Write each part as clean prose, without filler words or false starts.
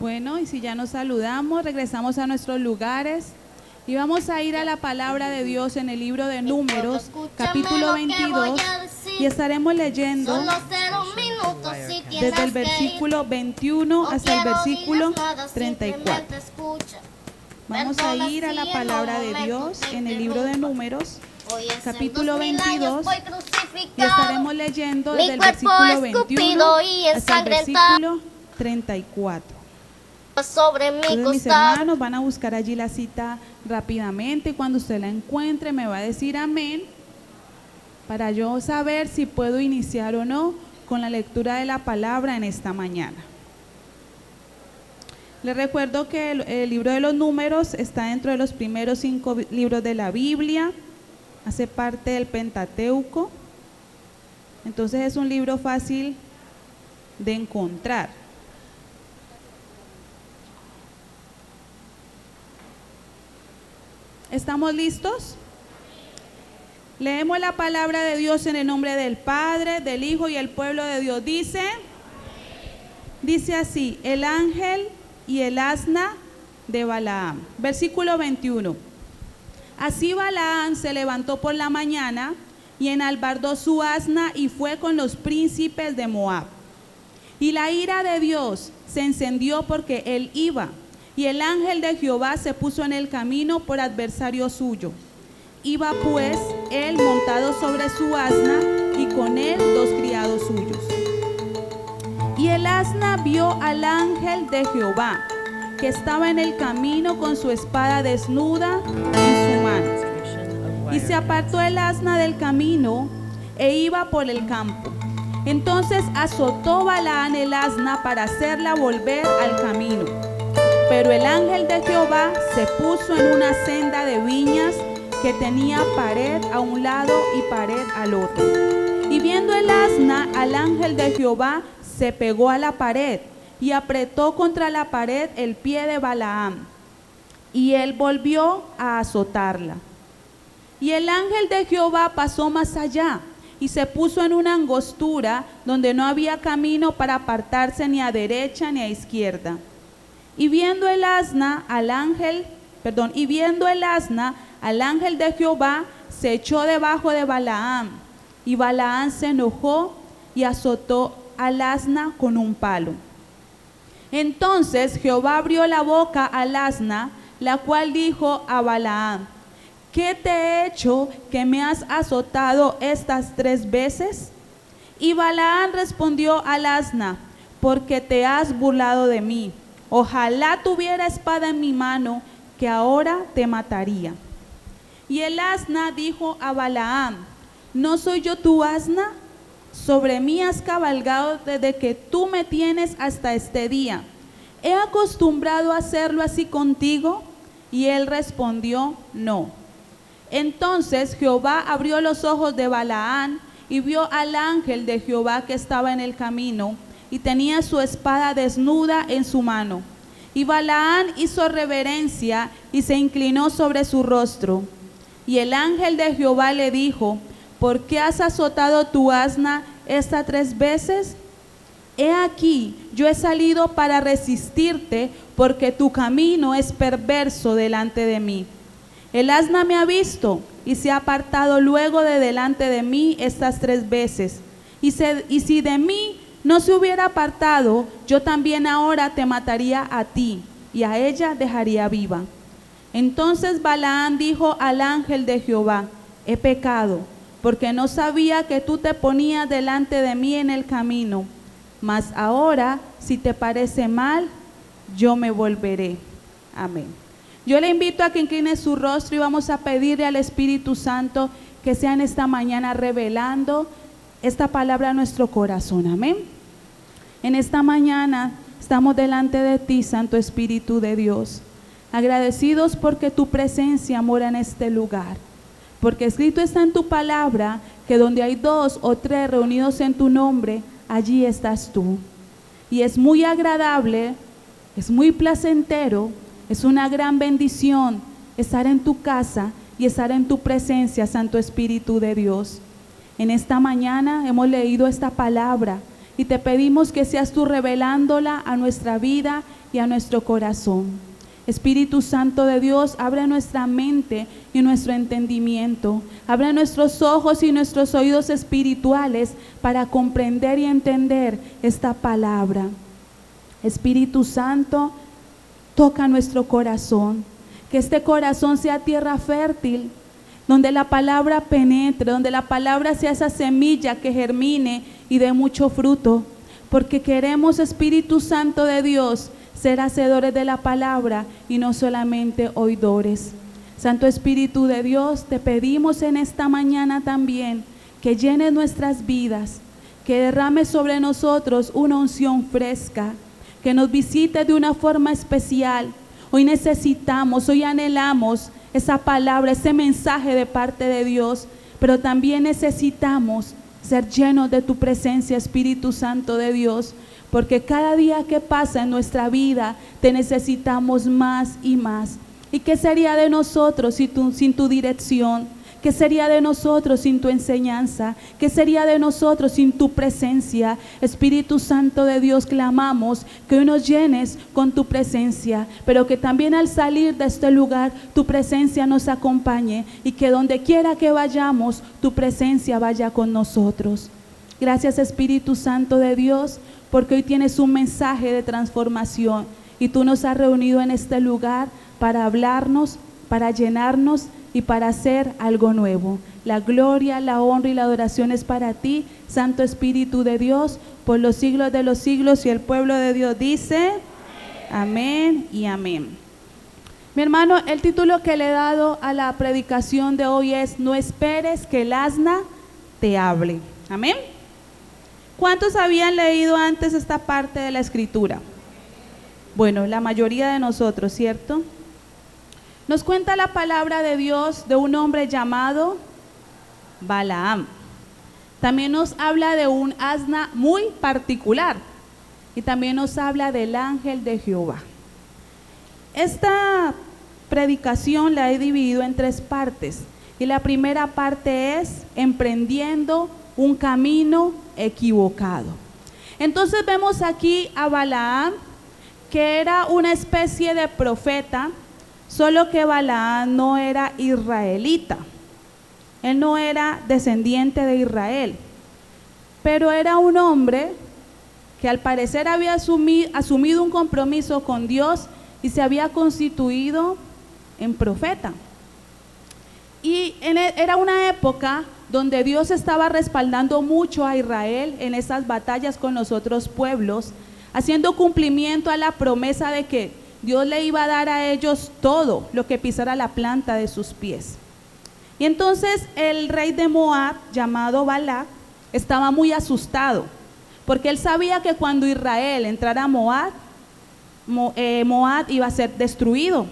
Bueno, y si ya nos saludamos, regresamos a nuestros lugares y vamos a ir a la palabra de Dios en el libro de Números, capítulo 22, y estaremos leyendo desde el versículo 21 hasta el versículo 34. Vamos a ir a la palabra de Dios en el libro de Números, capítulo 22, y estaremos leyendo desde el versículo 21 hasta el versículo 34. Sobre mi Entonces, mis costado. hermanos van a buscar allí la cita rápidamente y cuando usted la encuentre me va a decir amén para yo saber si puedo iniciar o no con la lectura de la palabra en esta mañana. Les recuerdo que el libro de los Números está dentro de los primeros 5 libros de la Biblia, hace parte del Pentateuco, entonces es un libro fácil de encontrar. ¿Estamos listos? Leemos la palabra de Dios en el nombre del Padre, del Hijo y el pueblo de Dios. Dice así: el ángel y el asna de Balaam. Versículo 21. Así Balaam se levantó por la mañana y enalbardó su asna y fue con los príncipes de Moab. Y la ira de Dios se encendió porque él iba. Y el ángel de Jehová se puso en el camino por adversario suyo. Iba pues él montado sobre su asna y con él 2 criados suyos. Y el asna vio al ángel de Jehová, que estaba en el camino con su espada desnuda en su mano. Y se apartó el asna del camino e iba por el campo. Entonces azotó Balaam el asna para hacerla volver al camino. Pero el ángel de Jehová se puso en una senda de viñas que tenía pared a un lado y pared al otro. Y viendo el asna al ángel de Jehová, se pegó a la pared y apretó contra la pared el pie de Balaam. Y él volvió a azotarla. Y el ángel de Jehová pasó más allá y se puso en una angostura donde no había camino para apartarse ni a derecha ni a izquierda. Y viendo el asna al ángel de Jehová, se echó debajo de Balaam. Y Balaam se enojó y azotó al asna con un palo. Entonces Jehová abrió la boca al asna, la cual dijo a Balaam: ¿qué te he hecho que me has azotado estas 3 veces? Y Balaam respondió al asna: porque te has burlado de mí. Ojalá tuviera espada en mi mano, que ahora te mataría. Y el asna dijo a Balaam: ¿no soy yo tu asna? Sobre mí has cabalgado desde que tú me tienes hasta este día. ¿He acostumbrado a hacerlo así contigo? Y él respondió: no. Entonces Jehová abrió los ojos de Balaam y vio al ángel de Jehová que estaba en el camino y tenía su espada desnuda en su mano. Y Balaam hizo reverencia y se inclinó sobre su rostro. Y el ángel de Jehová le dijo: ¿por qué has azotado tu asna estas 3 veces? He aquí, yo he salido para resistirte, porque tu camino es perverso delante de mí. El asna me ha visto y se ha apartado luego de delante de mí estas 3 veces. Y si de mí no se hubiera apartado, yo también ahora te mataría a ti, y a ella dejaría viva. Entonces Balaam dijo al ángel de Jehová: he pecado, porque no sabía que tú te ponías delante de mí en el camino. Mas ahora, si te parece mal, yo me volveré. Amén. Yo le invito a que incline su rostro y vamos a pedirle al Espíritu Santo que sea en esta mañana revelando esta palabra a nuestro corazón. Amén. En esta mañana estamos delante de ti, Santo Espíritu de Dios, agradecidos porque tu presencia mora en este lugar, porque escrito está en tu palabra que donde hay 2 o 3 reunidos en tu nombre, allí estás tú. Y es muy agradable, es muy placentero, es una gran bendición estar en tu casa y estar en tu presencia, Santo Espíritu de Dios. En esta mañana hemos leído esta palabra y te pedimos que seas tú revelándola a nuestra vida y a nuestro corazón. Espíritu Santo de Dios, abre nuestra mente y nuestro entendimiento. Abre nuestros ojos y nuestros oídos espirituales para comprender y entender esta palabra. Espíritu Santo, toca nuestro corazón. Que este corazón sea tierra fértil, donde la palabra penetre, donde la palabra sea esa semilla que germine y dé mucho fruto. Porque queremos, Espíritu Santo de Dios, ser hacedores de la palabra y no solamente oidores. Santo Espíritu de Dios, te pedimos en esta mañana también que llenes nuestras vidas, que derrame sobre nosotros una unción fresca, que nos visite de una forma especial. Hoy necesitamos, hoy anhelamos esa palabra, ese mensaje de parte de Dios, pero también necesitamos ser llenos de tu presencia, Espíritu Santo de Dios, porque cada día que pasa en nuestra vida te necesitamos más y más. ¿Y qué sería de nosotros sin tu dirección? ¿Qué sería de nosotros sin tu enseñanza? ¿Qué sería de nosotros sin tu presencia? Espíritu Santo de Dios, clamamos que hoy nos llenes con tu presencia, pero que también al salir de este lugar tu presencia nos acompañe y que donde quiera que vayamos tu presencia vaya con nosotros. Gracias, Espíritu Santo de Dios, porque hoy tienes un mensaje de transformación y tú nos has reunido en este lugar para hablarnos, para llenarnos y para hacer algo nuevo. La gloria, la honra y la adoración es para ti, Santo Espíritu de Dios, por los siglos de los siglos. Y el pueblo de Dios dice, amén y amén. Mi hermano, el título que le he dado a la predicación de hoy es: no esperes que el asna te hable. Amén. ¿Cuántos habían leído antes esta parte de la escritura? Bueno, la mayoría de nosotros, ¿cierto? Nos cuenta la palabra de Dios de un hombre llamado Balaam. También nos habla de un asna muy particular y también nos habla del ángel de Jehová. Esta predicación la he dividido en 3 partes y la primera parte es emprendiendo un camino equivocado. Entonces vemos aquí a Balaam, que era una especie de profeta, solo que Balaam no era israelita. Él no era descendiente de Israel, pero era un hombre que al parecer había asumido un compromiso con Dios y se había constituido en profeta. Y era una época donde Dios estaba respaldando mucho a Israel en esas batallas con los otros pueblos, haciendo cumplimiento a la promesa de que Dios le iba a dar a ellos todo lo que pisara la planta de sus pies. Y entonces el rey de Moab, llamado Balac, estaba muy asustado, porque él sabía que cuando Israel entrara a Moab, Moab iba a ser destruido.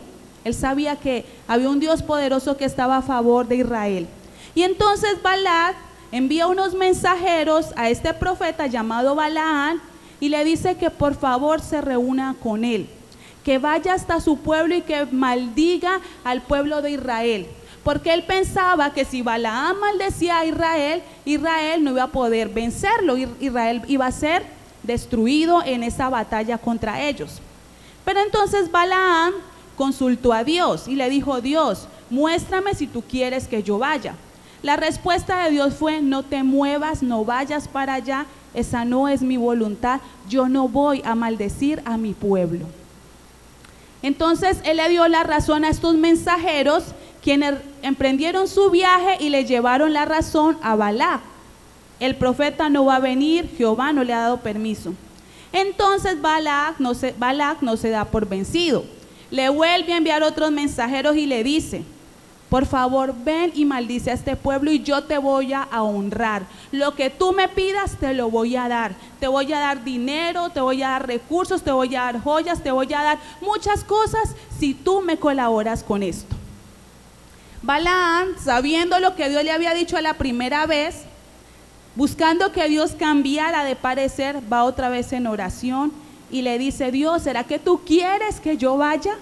Él sabía que había un Dios poderoso que estaba a favor de Israel. Y entonces Balac envía unos mensajeros a este profeta llamado Balaam y le dice que por favor se reúna con él, que vaya hasta su pueblo y que maldiga al pueblo de Israel, porque él pensaba que si Balaam maldecía a Israel, Israel no iba a poder vencerlo, Israel iba a ser destruido en esa batalla contra ellos. Pero entonces Balaam consultó a Dios y le dijo: Dios, muéstrame si tú quieres que yo vaya. La respuesta de Dios fue: no te muevas, no vayas para allá, esa no es mi voluntad, yo no voy a maldecir a mi pueblo. Entonces él le dio la razón a estos mensajeros, quienes emprendieron su viaje y le llevaron la razón a Balac. El profeta no va a venir, Jehová no le ha dado permiso. Entonces Balac no se da por vencido, le vuelve a enviar otros mensajeros y le dice: por favor, ven y maldice a este pueblo y yo te voy a honrar. Lo que tú me pidas te lo voy a dar. Te voy a dar dinero, te voy a dar recursos, te voy a dar joyas, te voy a dar muchas cosas si tú me colaboras con esto. Balaam, sabiendo lo que Dios le había dicho a la primera vez, buscando que Dios cambiara de parecer, va otra vez en oración y le dice: Dios, ¿será que tú quieres que yo vaya?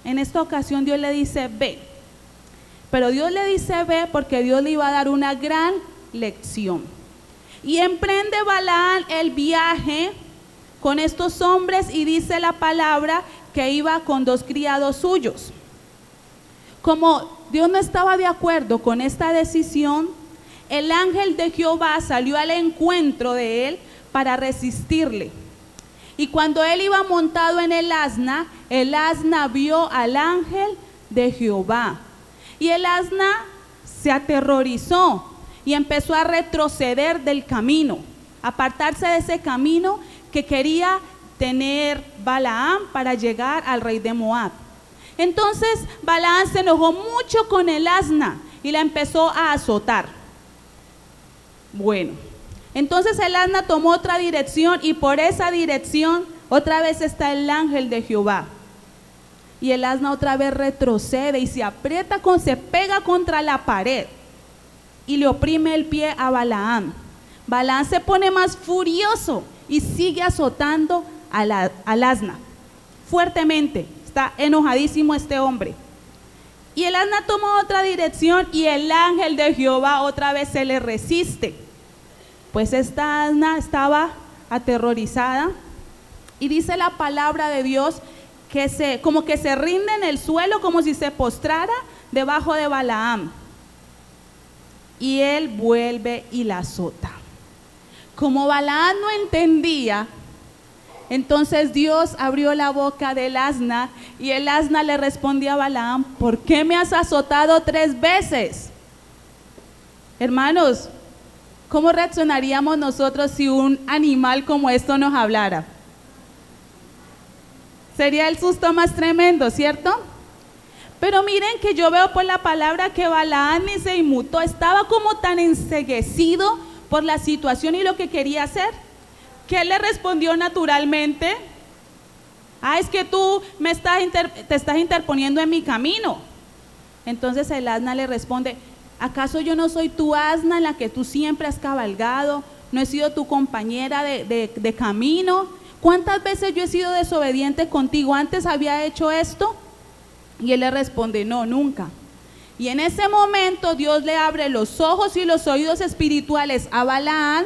En esta ocasión Dios le dice: ve. Pero Dios le dice ve porque Dios le iba a dar una gran lección. Y emprende Balaam el viaje con estos hombres y dice la palabra que iba con 2 criados suyos. Como Dios no estaba de acuerdo con esta decisión, el ángel de Jehová salió al encuentro de él para resistirle. Y cuando él iba montado en el asna vio al ángel de Jehová. Y el asna se aterrorizó y empezó a retroceder del camino, apartarse de ese camino que quería tener Balaam para llegar al rey de Moab. Entonces Balaam se enojó mucho con el asna y la empezó a azotar. Bueno, entonces el asna tomó otra dirección y por esa dirección otra vez está el ángel de Jehová. Y el asna otra vez retrocede y se pega contra la pared y le oprime el pie a Balaam. Balaam se pone más furioso y sigue azotando al asna fuertemente. Está enojadísimo este hombre. Y el asna toma otra dirección y el ángel de Jehová otra vez se le resiste. Pues esta asna estaba aterrorizada y dice la palabra de Dios que como que se rinde en el suelo, como si se postrara debajo de Balaam. Y él vuelve y la azota. Como Balaam no entendía, entonces Dios abrió la boca del asna y el asna le respondió a Balaam: ¿por qué me has azotado 3 veces? Hermanos, ¿cómo reaccionaríamos nosotros si un animal como esto nos hablara? Sería el susto más tremendo, ¿cierto? Pero miren que yo veo por la palabra que Balaam ni se inmutó, estaba como tan enceguecido por la situación y lo que quería hacer, que él le respondió naturalmente: es que tú te estás interponiendo en mi camino. Entonces el asna le responde: ¿acaso yo no soy tu asna en la que tú siempre has cabalgado? ¿No he sido tu compañera de camino? ¿Cuántas veces yo he sido desobediente contigo? ¿Antes había hecho esto? Y él le responde: no, nunca. Y en ese momento Dios le abre los ojos y los oídos espirituales a Balaam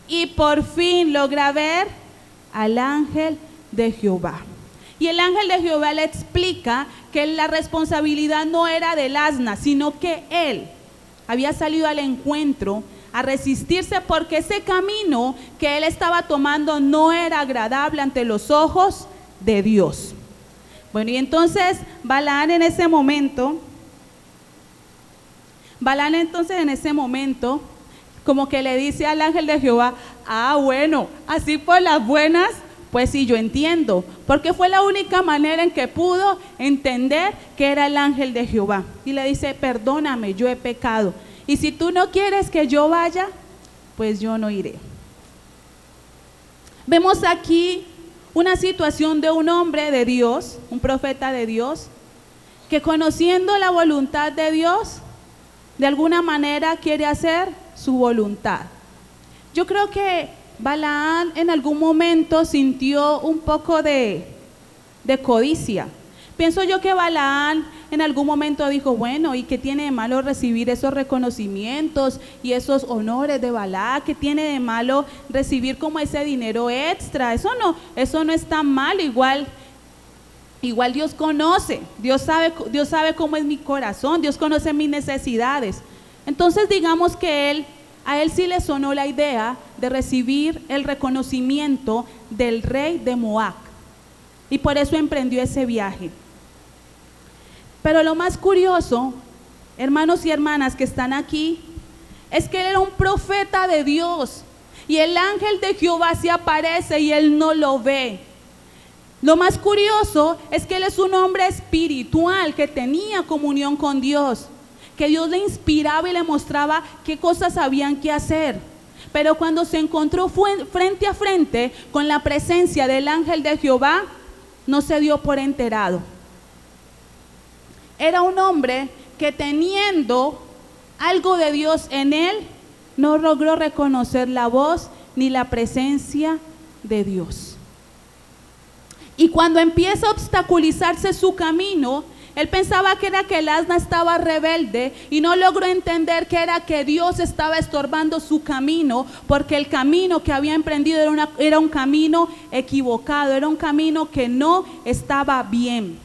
y por fin logra ver al ángel de Jehová. Y el ángel de Jehová le explica que la responsabilidad no era del asna, sino que él había salido al encuentro a resistirse porque ese camino que él estaba tomando no era agradable ante los ojos de Dios. Bueno, y entonces Balaam en ese momento, como que le dice al ángel de Jehová: bueno, así por las buenas, pues sí, yo entiendo, porque fue la única manera en que pudo entender que era el ángel de Jehová. Y le dice: perdóname, yo he pecado, y si tú no quieres que yo vaya, pues yo no iré. Vemos aquí una situación de un hombre de Dios, un profeta de Dios, que conociendo la voluntad de Dios, de alguna manera quiere hacer su voluntad. Yo creo que Balaam en algún momento sintió un poco de codicia. Pienso yo que Balaam en algún momento dijo: bueno, ¿y qué tiene de malo recibir esos reconocimientos y esos honores de Balac? ¿Qué tiene de malo recibir como ese dinero extra? Eso no es tan malo. Igual Dios conoce, Dios sabe cómo es mi corazón, Dios conoce mis necesidades. Entonces digamos que a él sí le sonó la idea de recibir el reconocimiento del rey de Moab, y por eso emprendió ese viaje. Pero lo más curioso, hermanos y hermanas que están aquí, es que él era un profeta de Dios y el ángel de Jehová se aparece y él no lo ve. Lo más curioso es que él es un hombre espiritual que tenía comunión con Dios, que Dios le inspiraba y le mostraba qué cosas habían que hacer. Pero cuando se encontró frente a frente con la presencia del ángel de Jehová, no se dio por enterado. Era un hombre que, teniendo algo de Dios en él, no logró reconocer la voz ni la presencia de Dios. Y cuando empieza a obstaculizarse su camino, Él pensaba que era que el asna estaba rebelde y no logró entender que era que Dios estaba estorbando su camino, porque el camino que había emprendido era un camino equivocado, era un camino que no estaba bien.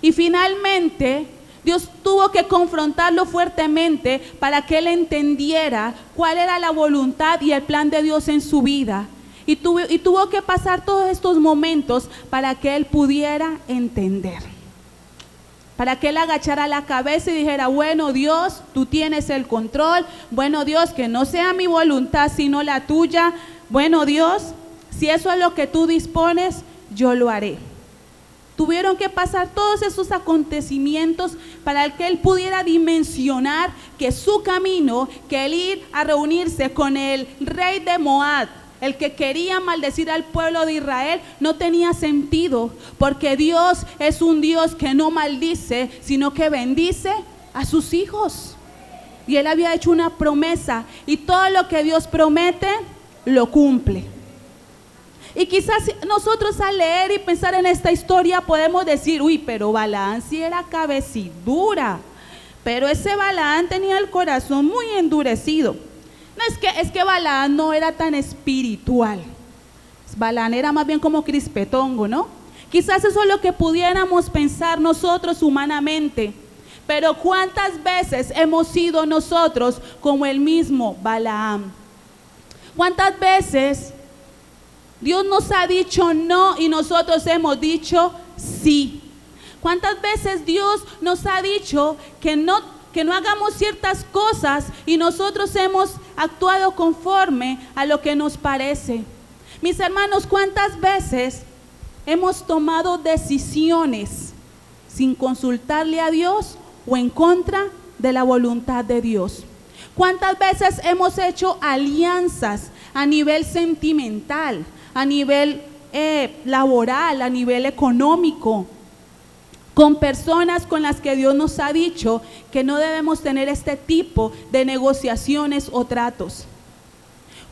Y finalmente Dios tuvo que confrontarlo fuertemente para que él entendiera cuál era la voluntad y el plan de Dios en su vida. Y tuvo que pasar todos estos momentos para que él pudiera entender. Para que él agachara la cabeza y dijera, bueno Dios, tú tienes el control. Bueno Dios, que no sea mi voluntad sino la tuya. Bueno Dios, si eso es lo que tú dispones, yo lo haré. Tuvieron que pasar todos esos acontecimientos para que él pudiera dimensionar que su camino, que el ir a reunirse con el rey de Moab, el que quería maldecir al pueblo de Israel, no tenía sentido, porque Dios es un Dios que no maldice, sino que bendice a sus hijos. Y él había hecho una promesa, y todo lo que Dios promete, lo cumple. Y quizás nosotros al leer y pensar en esta historia podemos decir, uy, pero Balaam sí era cabecidura, pero ese Balaam tenía el corazón muy endurecido. No, es que Balaam no era tan espiritual. Balaam era más bien como crispetongo, ¿no? Quizás eso es lo que pudiéramos pensar nosotros humanamente. Pero ¿cuántas veces hemos sido nosotros como el mismo Balaam? ¿Cuántas veces Dios nos ha dicho no y nosotros hemos dicho sí? ¿Cuántas veces Dios nos ha dicho que no hagamos ciertas cosas y nosotros hemos actuado conforme a lo que nos parece? Mis hermanos, ¿cuántas veces hemos tomado decisiones sin consultarle a Dios o en contra de la voluntad de Dios? ¿Cuántas veces hemos hecho alianzas a nivel sentimental, a nivel laboral, a nivel económico, con personas con las que Dios nos ha dicho que no debemos tener este tipo de negociaciones o tratos?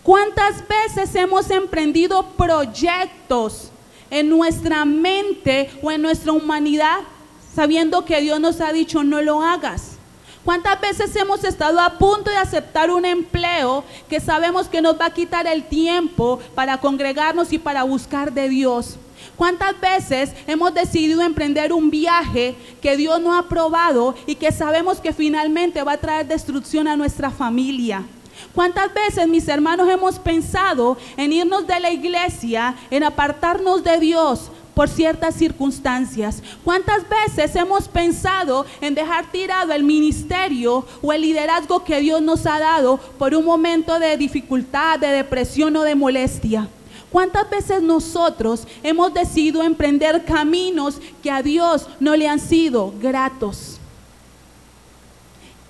¿Cuántas veces hemos emprendido proyectos en nuestra mente o en nuestra humanidad sabiendo que Dios nos ha dicho no lo hagas? ¿Cuántas veces hemos estado a punto de aceptar un empleo que sabemos que nos va a quitar el tiempo para congregarnos y para buscar de Dios? ¿Cuántas veces hemos decidido emprender un viaje que Dios no ha aprobado y que sabemos que finalmente va a traer destrucción a nuestra familia? ¿Cuántas veces, mis hermanos, hemos pensado en irnos de la iglesia, en apartarnos de Dios por ciertas circunstancias? ¿Cuántas veces hemos pensado en dejar tirado el ministerio o el liderazgo que Dios nos ha dado por un momento de dificultad, de depresión o de molestia? ¿Cuántas veces nosotros hemos decidido emprender caminos que a Dios no le han sido gratos?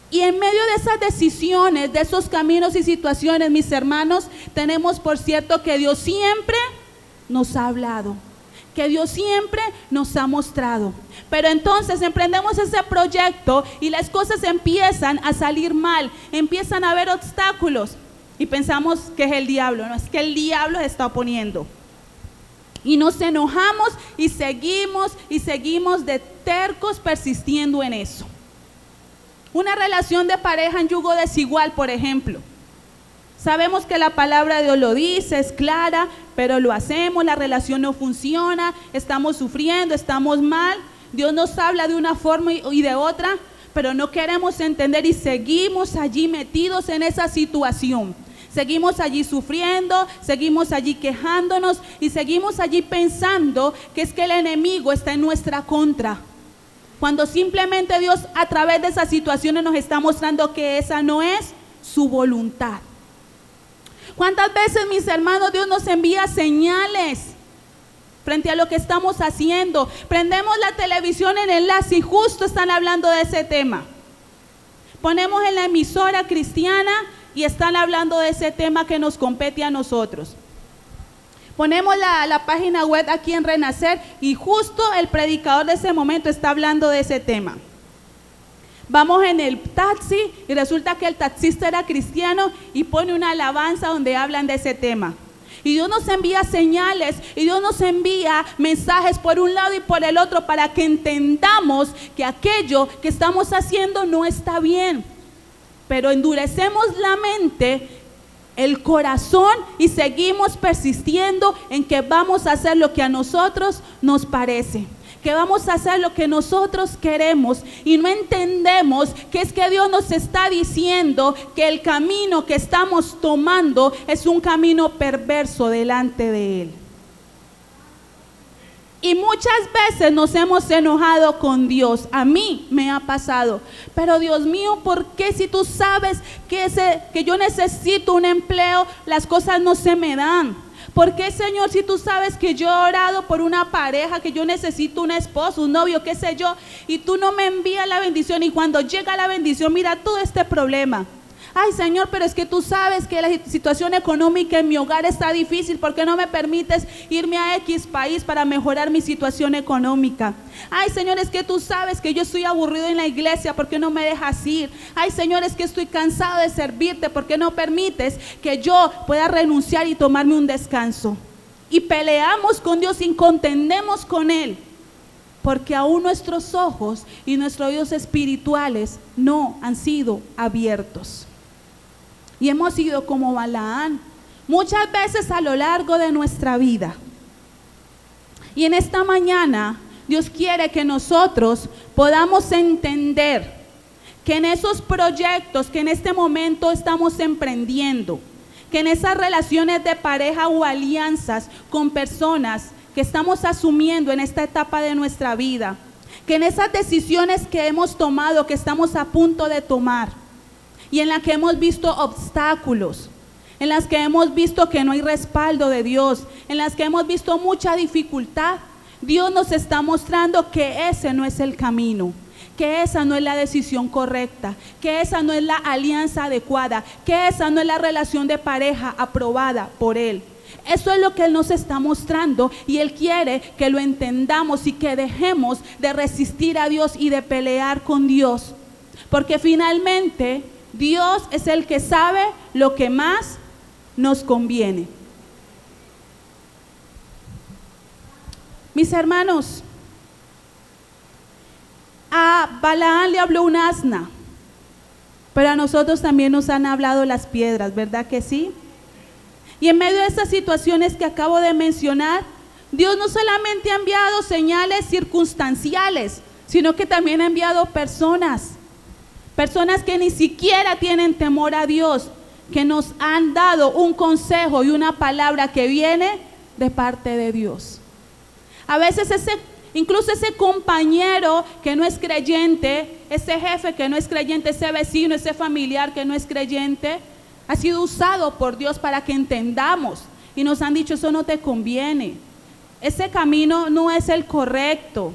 Y en medio de esas decisiones, de esos caminos y situaciones, mis hermanos, tenemos por cierto que Dios siempre nos ha hablado, que Dios siempre nos ha mostrado. Pero entonces emprendemos ese proyecto y las cosas empiezan a salir mal, empiezan a haber obstáculos y pensamos que es el diablo. No, es que el diablo se está oponiendo. Y nos enojamos y seguimos de tercos persistiendo en eso. Una relación de pareja en yugo desigual, por ejemplo. Sabemos que la palabra de Dios lo dice, es clara, pero lo hacemos, la relación no funciona, estamos sufriendo, estamos mal. Dios nos habla de una forma y de otra, pero no queremos entender y seguimos allí metidos en esa situación. Seguimos allí sufriendo, seguimos allí quejándonos y seguimos allí pensando que es que el enemigo está en nuestra contra. Cuando simplemente Dios a través de esas situaciones nos está mostrando que esa no es su voluntad. ¿Cuántas veces, mis hermanos, Dios nos envía señales frente a lo que estamos haciendo? Prendemos la televisión en enlace y justo están hablando de ese tema. Ponemos en la emisora cristiana y están hablando de ese tema que nos compete a nosotros. Ponemos la página web aquí en Renacer y justo el predicador de ese momento está hablando de ese tema. Vamos en el taxi y resulta que el taxista era cristiano y pone una alabanza donde hablan de ese tema. Y Dios nos envía señales y Dios nos envía mensajes por un lado y por el otro para que entendamos que aquello que estamos haciendo no está bien. Pero endurecemos la mente, el corazón y seguimos persistiendo en que vamos a hacer lo que a nosotros nos parece, que vamos a hacer lo que nosotros queremos y no entendemos que es que Dios nos está diciendo que el camino que estamos tomando es un camino perverso delante de Él. Y muchas veces nos hemos enojado con Dios. A mí me ha pasado. Pero Dios mío, ¿por qué si tú sabes que yo necesito un empleo, las cosas no se me dan? ¿Por qué, Señor, si tú sabes que yo he orado por una pareja, que yo necesito un esposo, un novio, qué sé yo, y tú no me envías la bendición y cuando llega la bendición, mira todo este problema? Ay, Señor, pero es que tú sabes que la situación económica en mi hogar está difícil. ¿Por qué no me permites irme a X país para mejorar mi situación económica? Ay, Señor, es que tú sabes que yo estoy aburrido en la iglesia. ¿Por qué no me dejas ir? Ay, Señor, es que estoy cansado de servirte. ¿Por qué no permites que yo pueda renunciar y tomarme un descanso? Y peleamos con Dios y contendemos con Él, porque aún nuestros ojos y nuestros oídos espirituales no han sido abiertos. Y hemos sido como Balaán muchas veces a lo largo de nuestra vida. Y en esta mañana Dios quiere que nosotros podamos entender que en esos proyectos que en este momento estamos emprendiendo, que en esas relaciones de pareja o alianzas con personas que estamos asumiendo en esta etapa de nuestra vida, que en esas decisiones que hemos tomado, que estamos a punto de tomar, y en las que hemos visto obstáculos, en las que hemos visto que no hay respaldo de Dios, en las que hemos visto mucha dificultad, Dios nos está mostrando que ese no es el camino, que esa no es la decisión correcta, que esa no es la alianza adecuada, que esa no es la relación de pareja aprobada por Él. Eso es lo que Él nos está mostrando y Él quiere que lo entendamos y que dejemos de resistir a Dios y de pelear con Dios, porque finalmente Dios es el que sabe lo que más nos conviene. Mis hermanos, a Balaán le habló un asna, pero a nosotros también nos han hablado las piedras, ¿verdad que sí? Y en medio de estas situaciones que acabo de mencionar, Dios no solamente ha enviado señales circunstanciales, sino que también ha enviado personas que ni siquiera tienen temor a Dios, que nos han dado un consejo y una palabra que viene de parte de Dios. A veces incluso ese compañero que no es creyente, ese jefe que no es creyente, ese vecino, ese familiar que no es creyente, ha sido usado por Dios para que entendamos y nos han dicho: eso no te conviene, ese camino no es el correcto,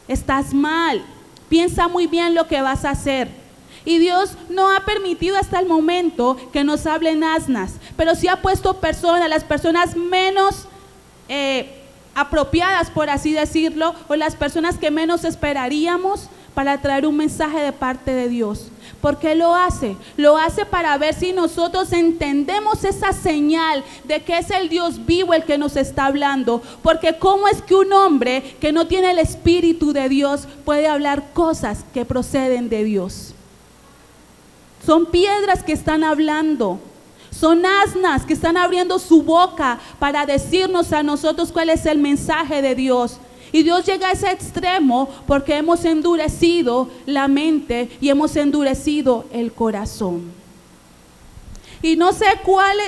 estás mal, piensa muy bien lo que vas a hacer. Y Dios no ha permitido hasta el momento que nos hablen asnas, pero sí ha puesto personas, las personas menos apropiadas, por así decirlo, o las personas que menos esperaríamos para traer un mensaje de parte de Dios. ¿Por qué lo hace? Lo hace para ver si nosotros entendemos esa señal de que es el Dios vivo el que nos está hablando. Porque ¿cómo es que un hombre que no tiene el Espíritu de Dios puede hablar cosas que proceden de Dios? Son piedras que están hablando, son asnas que están abriendo su boca para decirnos a nosotros cuál es el mensaje de Dios. Y Dios llega a ese extremo porque hemos endurecido la mente y hemos endurecido el corazón. Y no sé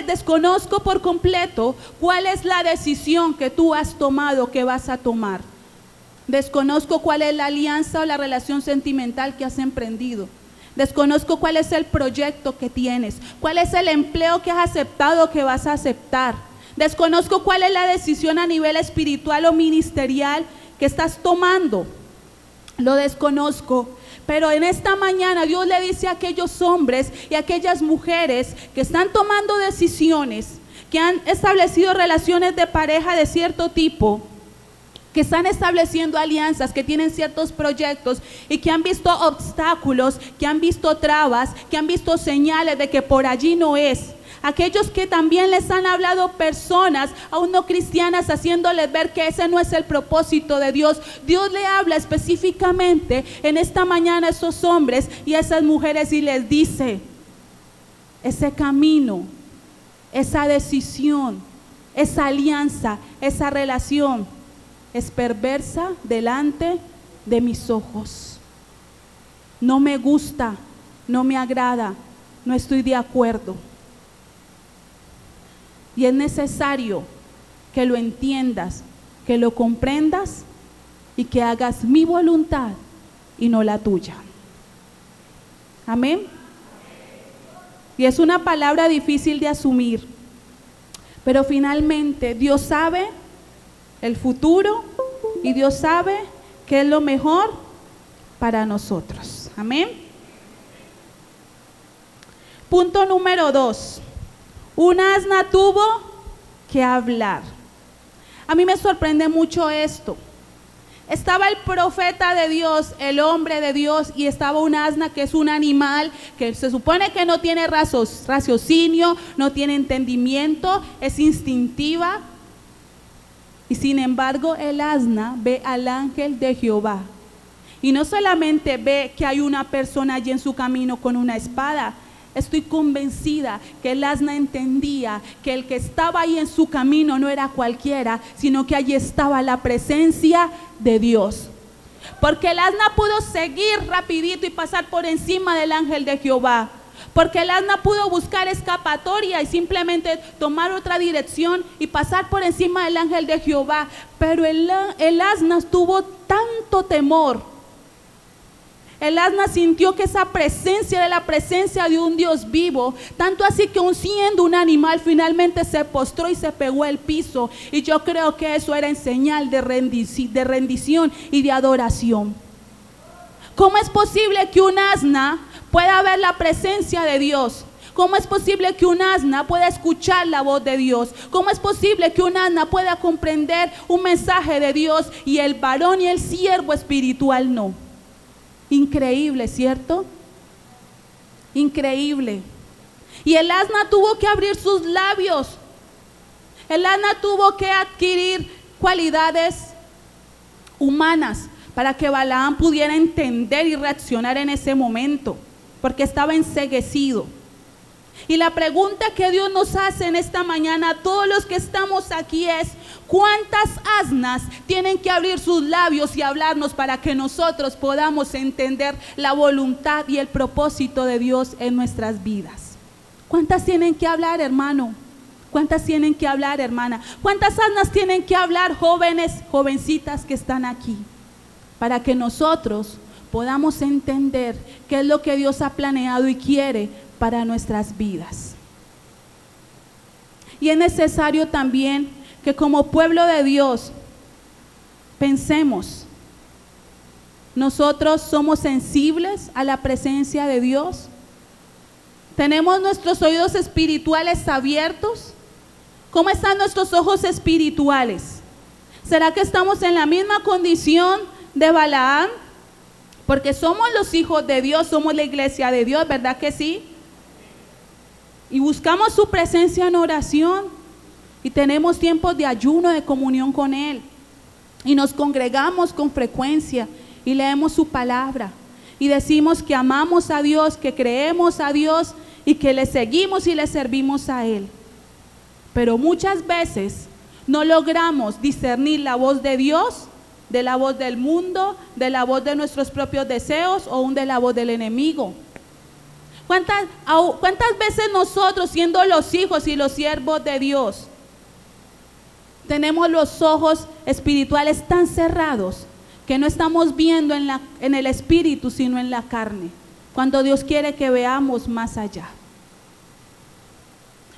desconozco por completo cuál es la decisión que tú has tomado, que vas a tomar. Desconozco cuál es la alianza o la relación sentimental que has emprendido. Desconozco cuál es el proyecto que tienes, cuál es el empleo que has aceptado, que vas a aceptar. Desconozco cuál es la decisión a nivel espiritual o ministerial que estás tomando. Lo desconozco. Pero en esta mañana Dios le dice a aquellos hombres y a aquellas mujeres que están tomando decisiones, que han establecido relaciones de pareja de cierto tipo, que están estableciendo alianzas, que tienen ciertos proyectos y que han visto obstáculos, que han visto trabas, que han visto señales de que por allí no es. Aquellos que también les han hablado personas, aún no cristianas, haciéndoles ver que ese no es el propósito de Dios. Dios le habla específicamente en esta mañana a esos hombres y a esas mujeres y les dice: ese camino, esa decisión, esa alianza, esa relación es perversa delante de mis ojos. No me gusta, no me agrada, no estoy de acuerdo. Y es necesario que lo entiendas, que lo comprendas y que hagas mi voluntad y no la tuya. Amén. Y es una palabra difícil de asumir, pero finalmente Dios sabe el futuro y Dios sabe qué es lo mejor para nosotros. Amén. Punto número 2. Una asna tuvo que hablar. A mí me sorprende mucho esto. Estaba el profeta de Dios, el hombre de Dios, y estaba un asna, que es un animal que se supone que no tiene raciocinio, no tiene entendimiento, es instintiva. Y sin embargo, el asna ve al ángel de Jehová. Y no solamente ve que hay una persona allí en su camino con una espada. Estoy convencida que el asna entendía que el que estaba ahí en su camino no era cualquiera, sino que allí estaba la presencia de Dios. Porque el asna pudo seguir rapidito y pasar por encima del ángel de Jehová. Porque el asna pudo buscar escapatoria y simplemente tomar otra dirección y pasar por encima del ángel de Jehová. Pero el asna tuvo tanto temor. El asna sintió que esa presencia de la presencia de un Dios vivo, tanto así que aun siendo un animal, finalmente se postró y se pegó al piso. Y yo creo que eso era en señal de rendición y de adoración. ¿Cómo es posible que un asna pueda ver la presencia de Dios? ¿Cómo es posible que un asna pueda escuchar la voz de Dios? ¿Cómo es posible que un asna pueda comprender un mensaje de Dios y el varón y el siervo espiritual no? Increíble, ¿cierto? Increíble. Y el asna tuvo que abrir sus labios. El asna tuvo que adquirir cualidades humanas para que Balaam pudiera entender y reaccionar en ese momento, porque estaba enceguecido. Y la pregunta que Dios nos hace en esta mañana a todos los que estamos aquí es: ¿cuántas asnas tienen que abrir sus labios y hablarnos para que nosotros podamos entender la voluntad y el propósito de Dios en nuestras vidas? ¿Cuántas tienen que hablar, hermano? ¿Cuántas tienen que hablar, hermana? ¿Cuántas asnas tienen que hablar, jóvenes, jovencitas que están aquí? Para que nosotros podamos entender qué es lo que Dios ha planeado y quiere para nuestras vidas. Y es necesario también que como pueblo de Dios pensemos: nosotros somos sensibles a la presencia de Dios, tenemos nuestros oídos espirituales abiertos. ¿Cómo están nuestros ojos espirituales? ¿Será que estamos en la misma condición de Balaam? Porque somos los hijos de Dios, somos la iglesia de Dios, ¿verdad que sí? Y buscamos su presencia en oración y tenemos tiempos de ayuno, de comunión con Él, y nos congregamos con frecuencia y leemos su palabra y decimos que amamos a Dios, que creemos a Dios y que le seguimos y le servimos a Él. Pero muchas veces no logramos discernir la voz de Dios de la voz del mundo, de la voz de nuestros propios deseos o aún de la voz del enemigo. ¿Cuántas veces nosotros, siendo los hijos y los siervos de Dios, tenemos los ojos espirituales tan cerrados que no estamos viendo en el espíritu, sino en la carne, cuando Dios quiere que veamos más allá?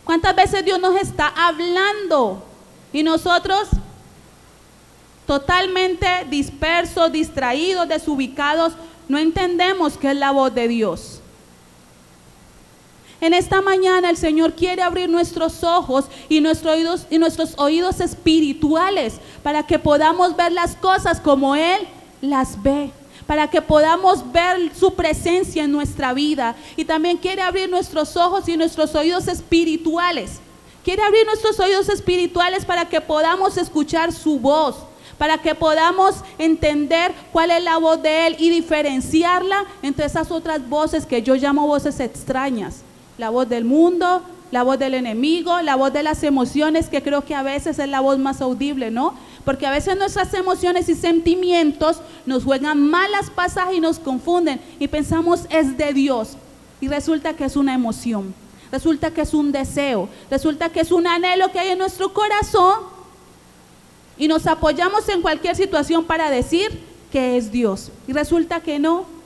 ¿Cuántas veces Dios nos está hablando y nosotros totalmente dispersos, distraídos, desubicados, no entendemos qué es la voz de Dios? En esta mañana el Señor quiere abrir nuestros ojos y nuestros oídos espirituales para que podamos ver las cosas como Él las ve, para que podamos ver su presencia en nuestra vida. Y también quiere abrir nuestros ojos y nuestros oídos espirituales. Quiere abrir nuestros oídos espirituales para que podamos escuchar su voz, para que podamos entender cuál es la voz de Él y diferenciarla entre esas otras voces que yo llamo voces extrañas. La voz del mundo, la voz del enemigo, la voz de las emociones, que creo que a veces es la voz más audible, ¿no? Porque a veces nuestras emociones y sentimientos nos juegan malas pasadas y nos confunden y pensamos es de Dios y resulta que es una emoción, resulta que es un deseo, resulta que es un anhelo que hay en nuestro corazón y nos apoyamos en cualquier situación para decir que es Dios y resulta que no.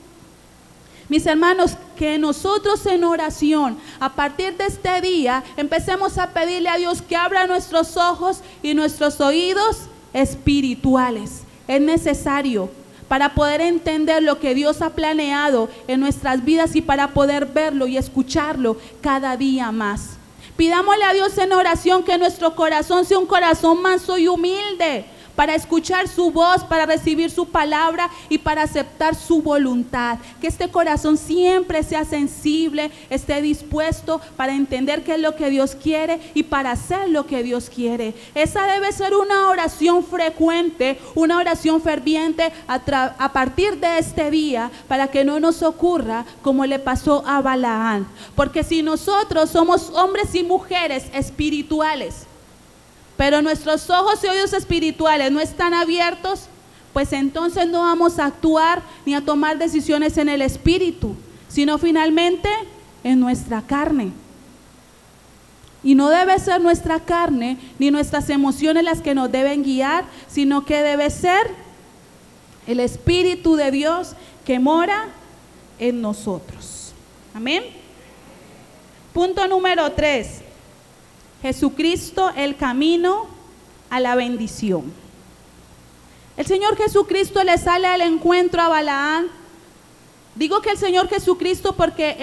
Mis hermanos, que nosotros en oración, a partir de este día, empecemos a pedirle a Dios que abra nuestros ojos y nuestros oídos espirituales. Es necesario para poder entender lo que Dios ha planeado en nuestras vidas y para poder verlo y escucharlo cada día más. Pidámosle a Dios en oración que nuestro corazón sea un corazón manso y humilde, para escuchar su voz, para recibir su palabra y para aceptar su voluntad. Que este corazón siempre sea sensible, esté dispuesto para entender qué es lo que Dios quiere y para hacer lo que Dios quiere. Esa debe ser una oración frecuente, una oración ferviente a partir de este día, para que no nos ocurra como le pasó a Balaán. Porque si nosotros somos hombres y mujeres espirituales, pero nuestros ojos y oídos espirituales no están abiertos, pues entonces no vamos a actuar ni a tomar decisiones en el espíritu, sino finalmente en nuestra carne. Y no debe ser nuestra carne ni nuestras emociones las que nos deben guiar, sino que debe ser el Espíritu de Dios que mora en nosotros. Amén. Punto número 3. Jesucristo, el camino a la bendición. El Señor Jesucristo le sale al encuentro a Balaán. Digo que el Señor Jesucristo porque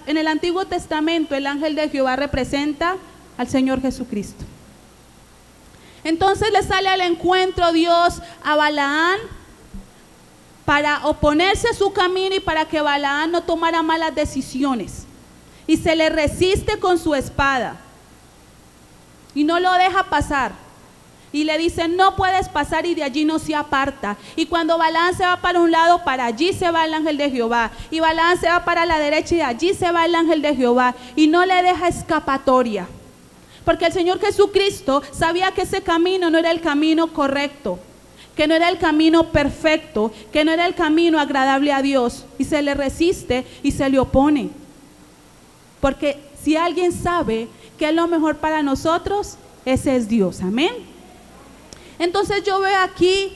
en el Antiguo Testamento el ángel de Jehová representa al Señor Jesucristo. Entonces le sale al encuentro Dios a Balaán para oponerse a su camino y para que Balaán no tomara malas decisiones. Y se le resiste con su espada. Y no lo deja pasar. Y le dice, no puedes pasar, y de allí no se aparta. Y cuando Balaán se va para un lado, para allí se va el ángel de Jehová. Y Balaán se va para la derecha y allí se va el ángel de Jehová. Y no le deja escapatoria. Porque el Señor Jesucristo sabía que ese camino no era el camino correcto, que no era el camino perfecto, que no era el camino agradable a Dios. Y se le resiste y se le opone. Porque si alguien sabe que es lo mejor para nosotros, ese es Dios. Amén. Entonces yo veo aquí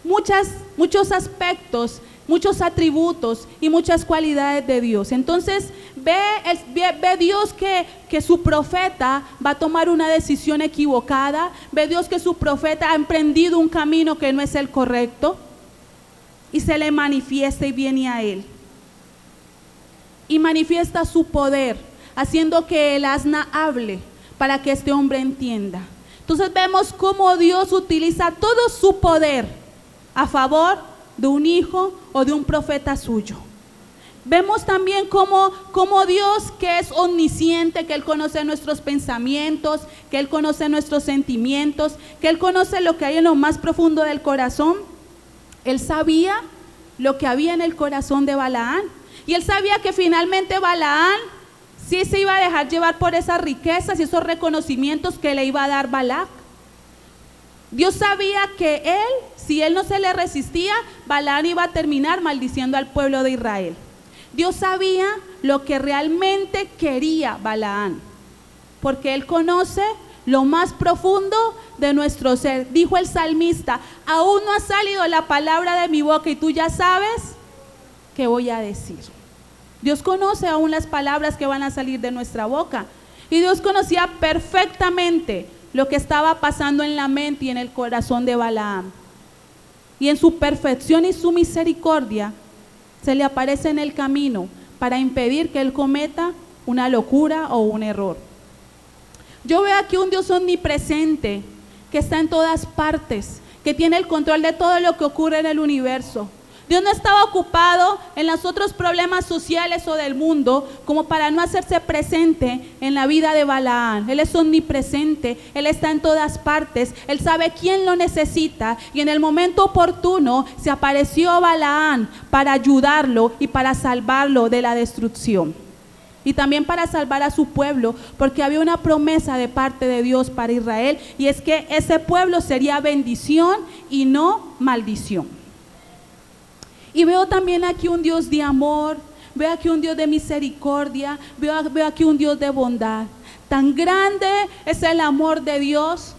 muchos aspectos, muchos atributos y muchas cualidades de Dios. Entonces ve Dios que su profeta va a tomar una decisión equivocada. Ve Dios que su profeta ha emprendido un camino que no es el correcto. Y se le manifiesta y viene a él. Y manifiesta su poder, haciendo que el asna hable para que este hombre entienda. Entonces vemos cómo Dios utiliza todo su poder a favor de un hijo o de un profeta suyo. Vemos también cómo Dios, que es omnisciente, que Él conoce nuestros pensamientos, que Él conoce nuestros sentimientos, que Él conoce lo que hay en lo más profundo del corazón. Él sabía lo que había en el corazón de Balaán. Y Él sabía que finalmente Balaán sí se iba a dejar llevar por esas riquezas y esos reconocimientos que le iba a dar Balac. Dios sabía que si él no se le resistía, Balaán iba a terminar maldiciendo al pueblo de Israel. Dios sabía lo que realmente quería Balaán, porque Él conoce lo más profundo de nuestro ser. Dijo el salmista, aún no ha salido la palabra de mi boca y tú ya sabes qué voy a decir. Dios conoce aún las palabras que van a salir de nuestra boca. Y Dios conocía perfectamente lo que estaba pasando en la mente y en el corazón de Balaam. Y en su perfección y su misericordia se le aparece en el camino para impedir que él cometa una locura o un error. Yo veo aquí un Dios omnipresente que está en todas partes, que tiene el control de todo lo que ocurre en el universo. Dios no estaba ocupado en los otros problemas sociales o del mundo como para no hacerse presente en la vida de Balaán. Él es omnipresente, Él está en todas partes, Él sabe quién lo necesita y en el momento oportuno se apareció Balaán para ayudarlo y para salvarlo de la destrucción. Y también para salvar a su pueblo, porque había una promesa de parte de Dios para Israel y es que ese pueblo sería bendición y no maldición. Y veo también aquí un Dios de amor, veo aquí un Dios de misericordia, veo aquí un Dios de bondad. Tan grande es el amor de Dios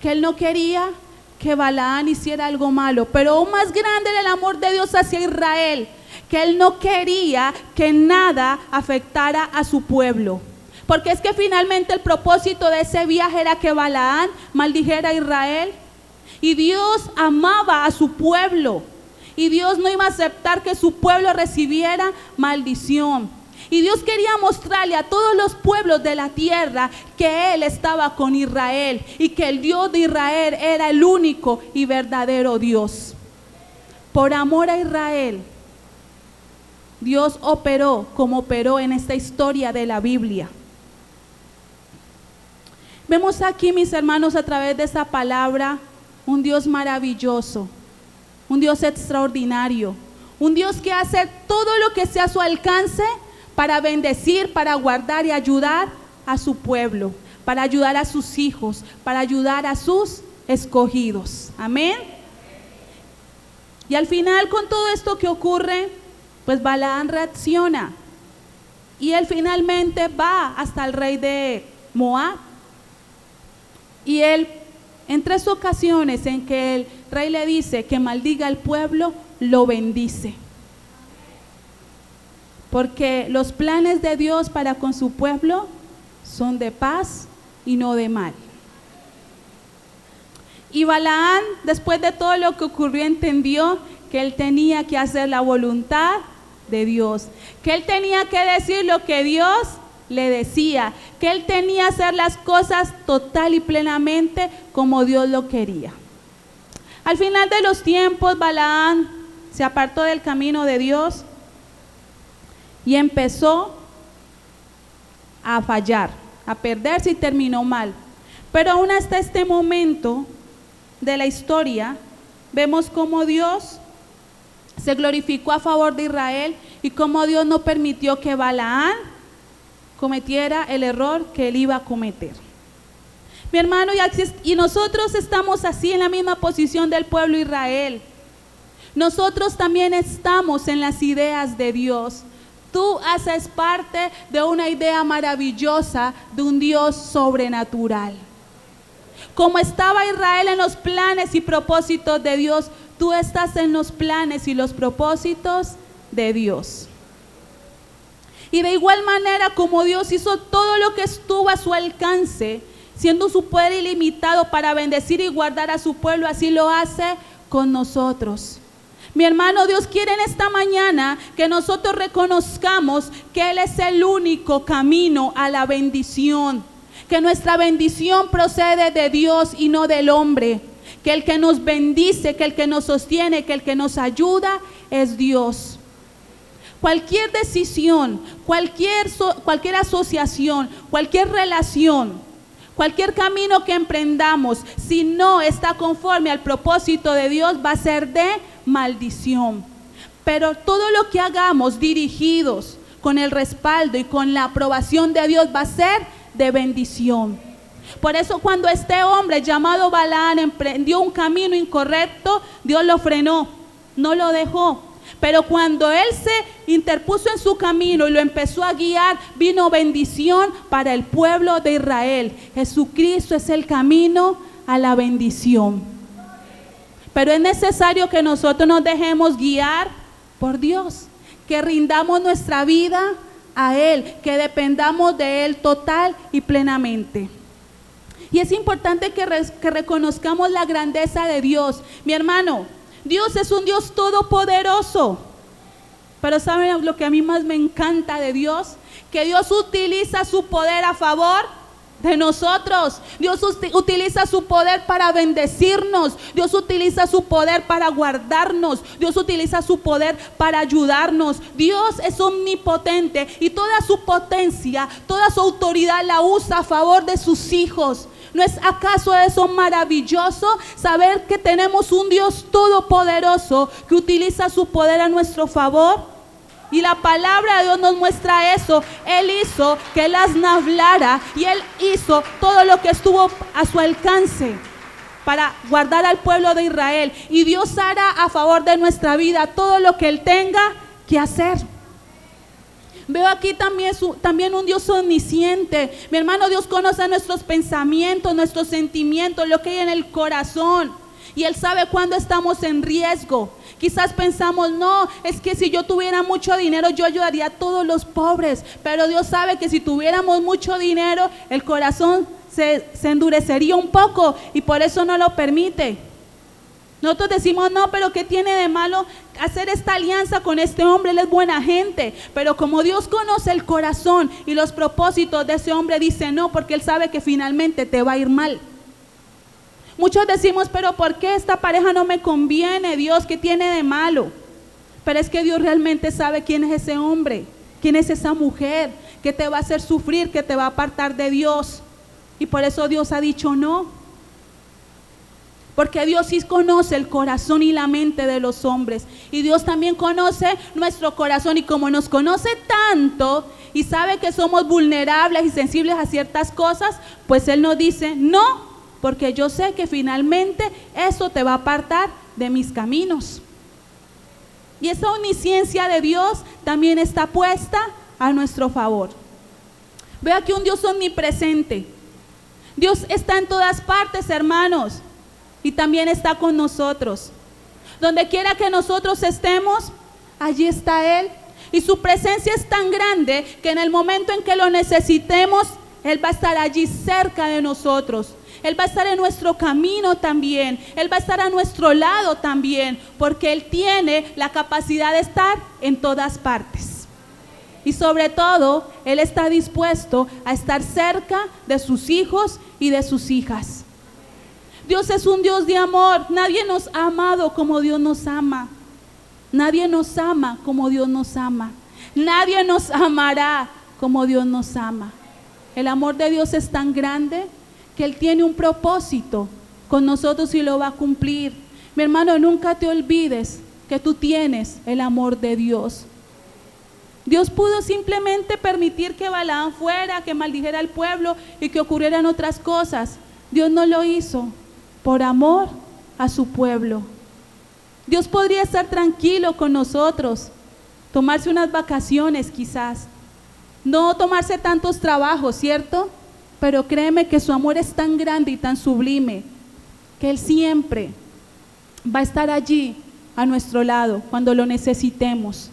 que Él no quería que Balaán hiciera algo malo, pero aún más grande era el amor de Dios hacia Israel, que Él no quería que nada afectara a su pueblo. Porque es que finalmente el propósito de ese viaje era que Balaán maldijera a Israel. Y Dios amaba a su pueblo. Y Dios no iba a aceptar que su pueblo recibiera maldición. Y Dios quería mostrarle a todos los pueblos de la tierra que Él estaba con Israel y que el Dios de Israel era el único y verdadero Dios. Por amor a Israel, Dios operó como operó en esta historia de la Biblia. Vemos aquí, mis hermanos, a través de esa palabra, un Dios maravilloso. Un Dios extraordinario, un Dios que hace todo lo que sea a su alcance para bendecir, para guardar y ayudar a su pueblo, para ayudar a sus hijos, para ayudar a sus escogidos. Amén. Y al final, con todo esto que ocurre, pues Balaán reacciona y él finalmente va hasta el rey de Moab. Y él, en 3 ocasiones en que el rey le dice que maldiga al pueblo, lo bendice. Porque los planes de Dios para con su pueblo son de paz y no de mal. Y Balaán, después de todo lo que ocurrió, entendió que él tenía que hacer la voluntad de Dios, que él tenía que decir lo que Dios le decía, que él tenía que hacer las cosas total y plenamente como Dios lo quería. Al final de los tiempos, Balaán se apartó del camino de Dios y empezó a fallar, a perderse y terminó mal. Pero aún hasta este momento de la historia, vemos cómo Dios se glorificó a favor de Israel y cómo Dios no permitió que Balaán cometiera el error que él iba a cometer. Mi hermano, y nosotros estamos así en la misma posición del pueblo de Israel. Nosotros también estamos en las ideas de Dios. Tú haces parte de una idea maravillosa de un Dios sobrenatural. Como estaba Israel en los planes y propósitos de Dios, tú estás en los planes y los propósitos de Dios. Y de igual manera como Dios hizo todo lo que estuvo a su alcance, siendo su poder ilimitado para bendecir y guardar a su pueblo, así lo hace con nosotros. Mi hermano, Dios quiere en esta mañana que nosotros reconozcamos que Él es el único camino a la bendición, que nuestra bendición procede de Dios y no del hombre, que el que nos bendice, que el que nos sostiene, que el que nos ayuda es Dios. Cualquier decisión, cualquier asociación, cualquier relación, cualquier camino que emprendamos, si no está conforme al propósito de Dios, va a ser de maldición. Pero todo lo que hagamos dirigidos con el respaldo y con la aprobación de Dios va a ser de bendición. Por eso cuando este hombre llamado Balaán emprendió un camino incorrecto, Dios lo frenó, no lo dejó. Pero cuando él se interpuso en su camino y lo empezó a guiar, vino bendición para el pueblo de Israel. Jesucristo es el camino a la bendición. Pero es necesario que nosotros nos dejemos guiar por Dios, que rindamos nuestra vida a Él, que dependamos de Él total y plenamente. Y es importante que reconozcamos la grandeza de Dios. Mi hermano, Dios es un Dios todopoderoso. Pero ¿saben lo que a mí más me encanta de Dios? Que Dios utiliza su poder a favor de nosotros. Dios utiliza su poder para bendecirnos. Dios utiliza su poder para guardarnos. Dios utiliza su poder para ayudarnos. Dios es omnipotente y toda su potencia, toda su autoridad la usa a favor de sus hijos. ¿No es acaso eso maravilloso? Saber que tenemos un Dios todopoderoso que utiliza su poder a nuestro favor. Y la palabra de Dios nos muestra eso. Él hizo que el asna hablara y Él hizo todo lo que estuvo a su alcance para guardar al pueblo de Israel. Y Dios hará a favor de nuestra vida todo lo que Él tenga que hacer. Veo aquí también un Dios omnisciente. Mi hermano, Dios conoce nuestros pensamientos, nuestros sentimientos, lo que hay en el corazón. Y Él sabe cuándo estamos en riesgo. Quizás pensamos, no, es que si yo tuviera mucho dinero yo ayudaría a todos los pobres. Pero Dios sabe que si tuviéramos mucho dinero, el corazón se endurecería un poco y por eso no lo permite. Nosotros decimos, no, pero ¿qué tiene de malo hacer esta alianza con este hombre? Él es buena gente. Pero como Dios conoce el corazón y los propósitos de ese hombre, dice no, porque Él sabe que finalmente te va a ir mal. Muchos decimos, pero ¿por qué esta pareja no me conviene? Dios, ¿qué tiene de malo? Pero es que Dios realmente sabe quién es ese hombre, quién es esa mujer, que te va a hacer sufrir, que te va a apartar de Dios. Y por eso Dios ha dicho no. Porque Dios sí conoce el corazón y la mente de los hombres. Y Dios también conoce nuestro corazón. Y como nos conoce tanto y sabe que somos vulnerables y sensibles a ciertas cosas, pues Él nos dice no. Porque yo sé que finalmente eso te va a apartar de mis caminos. Y esa omnisciencia de Dios también está puesta a nuestro favor. Veo aquí un Dios omnipresente. Dios está en todas partes, hermanos. Y también está con nosotros. Donde quiera que nosotros estemos, allí está Él. Y su presencia es tan grande que en el momento en que lo necesitemos, Él va a estar allí cerca de nosotros. Él va a estar en nuestro camino también. Él va a estar a nuestro lado también. Porque Él tiene la capacidad de estar en todas partes. Y sobre todo, Él está dispuesto a estar cerca de sus hijos y de sus hijas. Dios es un Dios de amor. Nadie nos ha amado como Dios nos ama. Nadie nos ama como Dios nos ama. Nadie nos amará como Dios nos ama. El amor de Dios es tan grande que Él tiene un propósito con nosotros y lo va a cumplir. Mi hermano, nunca te olvides que tú tienes el amor de Dios. Dios pudo simplemente permitir que Balaam fuera, que maldijera al pueblo y que ocurrieran otras cosas. Dios no lo hizo por amor a su pueblo. Dios podría estar tranquilo con nosotros, tomarse unas vacaciones quizás, no tomarse tantos trabajos, ¿cierto? Pero créeme que su amor es tan grande y tan sublime que Él siempre va a estar allí a nuestro lado cuando lo necesitemos.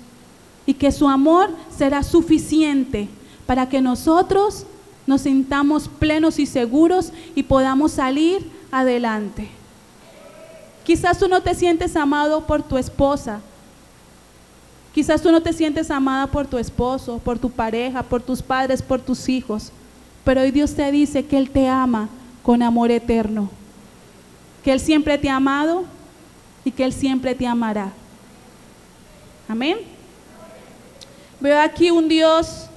Y que su amor será suficiente para que nosotros nos sintamos plenos y seguros y podamos salir adelante. Quizás tú no te sientes amado por tu esposa. Quizás tú no te sientes amada por tu esposo, por tu pareja, por tus padres, por tus hijos. Pero hoy Dios te dice que Él te ama con amor eterno. Que Él siempre te ha amado y que Él siempre te amará. Amén. Veo aquí un Dios